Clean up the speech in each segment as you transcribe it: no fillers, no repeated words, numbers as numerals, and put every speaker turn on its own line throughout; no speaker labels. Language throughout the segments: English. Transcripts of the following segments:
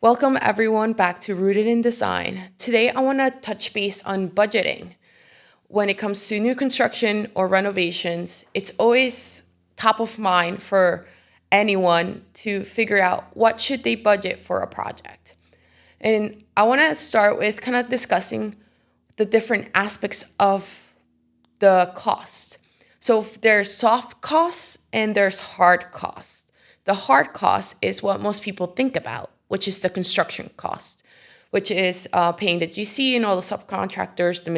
Welcome everyone back to Rooted in Design. Today I want to touch base on budgeting. When it comes to new construction or renovations, it's always top of mind for anyone to figure out what should they budget for a project. And I want to start with kind of discussing the different aspects of the cost. So there's soft costs and there's hard costs. The hard cost is what most people think about, which is the construction cost, which is paying the GC and all the subcontractors, the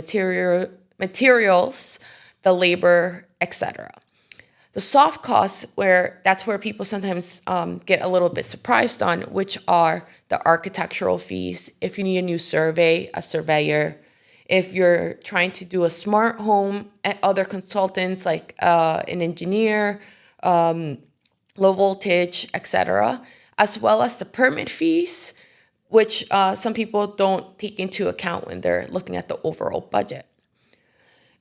materials, the labor, etc. The soft costs, that's where people sometimes get a little bit surprised on, which are the architectural fees. If you need a new survey, a surveyor. If you're trying to do a smart home, other consultants like an engineer, low voltage, etc., as well as the permit fees, which some people don't take into account when they're looking at the overall budget.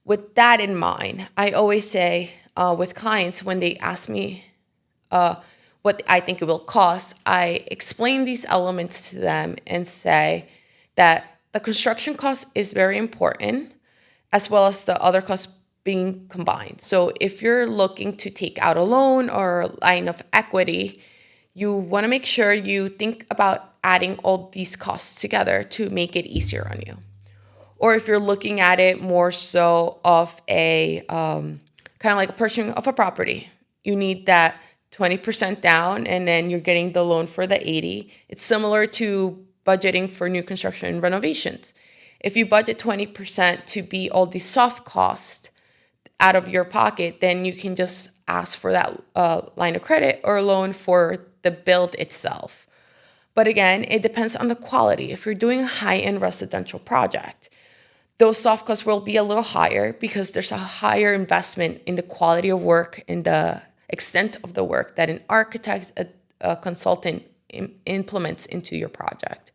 With that in mind, I always say with clients when they ask me what I think it will cost, I explain these elements to them and say that the construction cost is very important, as well as the other costs being combined. So if you're looking to take out a loan or a line of equity, you want to make sure you think about adding all these costs together to make it easier on you. Or if you're looking at it more so of a kind of like a purchasing of a property, you need that 20% down and then you're getting the loan for the 80. It's similar to budgeting for new construction and renovations. If you budget 20% to be all these soft costs out of your pocket, then you can just ask for that line of credit or loan for the build itself. But again, it depends on the quality. If you're doing a high-end residential project, those soft costs will be a little higher because there's a higher investment in the quality of work and the extent of the work that an architect, a consultant implements into your project.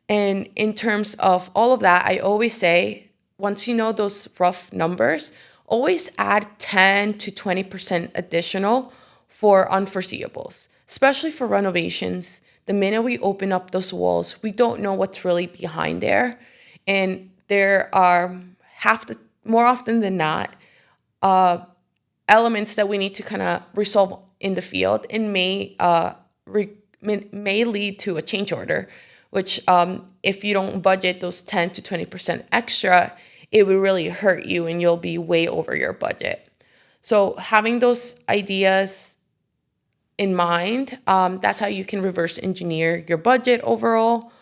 And in terms of all of that, I always say, once you know those rough numbers, always add 10 to 20% additional for unforeseeables, especially for renovations. The minute we open up those walls, we don't know what's really behind there. And there are more often than not, elements that we need to kind of resolve in the field and may lead to a change order, which if you don't budget those 10 to 20% extra, it would really hurt you and you'll be way over your budget. So having those ideas in mind, that's how you can reverse engineer your budget overall.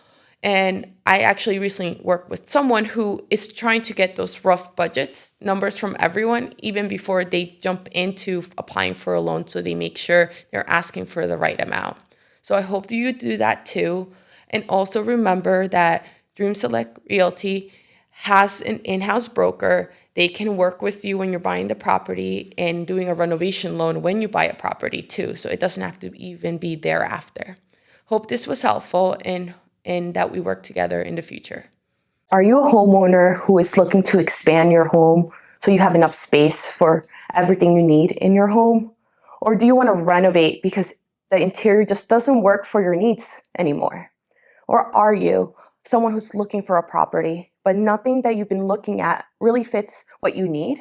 And I actually recently worked with someone who is trying to get those rough budgets numbers from everyone, even before they jump into applying for a loan, so they make sure they're asking for the right amount. So I hope that you do that too. And also remember that Dream Select Realty has an in-house broker. They can work with you when you're buying the property and doing a renovation loan when you buy a property too. So it doesn't have to even be thereafter. Hope this was helpful and that we work together in the future.
Are you a homeowner who is looking to expand your home so you have enough space for everything you need in your home? Or do you want to renovate because the interior just doesn't work for your needs anymore? Or are you someone who's looking for a property, but nothing that you've been looking at really fits what you need?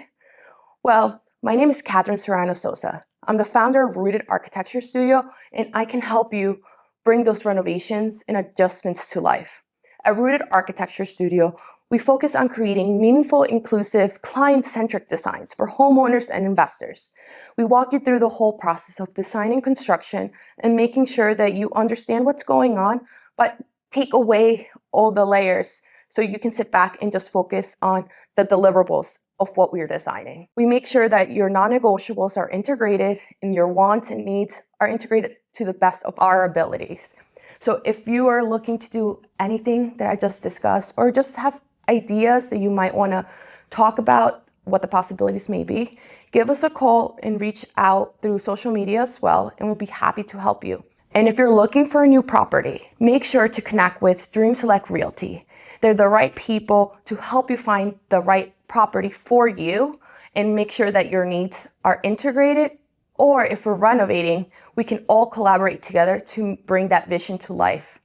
Well, my name is Katherine Serrano Sosa. I'm the founder of Rooted Architecture Studio, and I can help you bring those renovations and adjustments to life. At Rooted Architecture Studio, we focus on creating meaningful, inclusive, client-centric designs for homeowners and investors. We walk you through the whole process of designing construction and making sure that you understand what's going on, but take away all the layers so you can sit back and just focus on the deliverables of what we're designing. We make sure that your non-negotiables are integrated and your wants and needs are integrated to the best of our abilities. So if you are looking to do anything that I just discussed, or just have ideas that you might want to talk about what the possibilities may be, give us a call and reach out through social media as well, and we'll be happy to help you. And if you're looking for a new property, make sure to connect with Dream Select Realty. They're the right people to help you find the right property for you and make sure that your needs are integrated. Or if we're renovating, we can all collaborate together to bring that vision to life.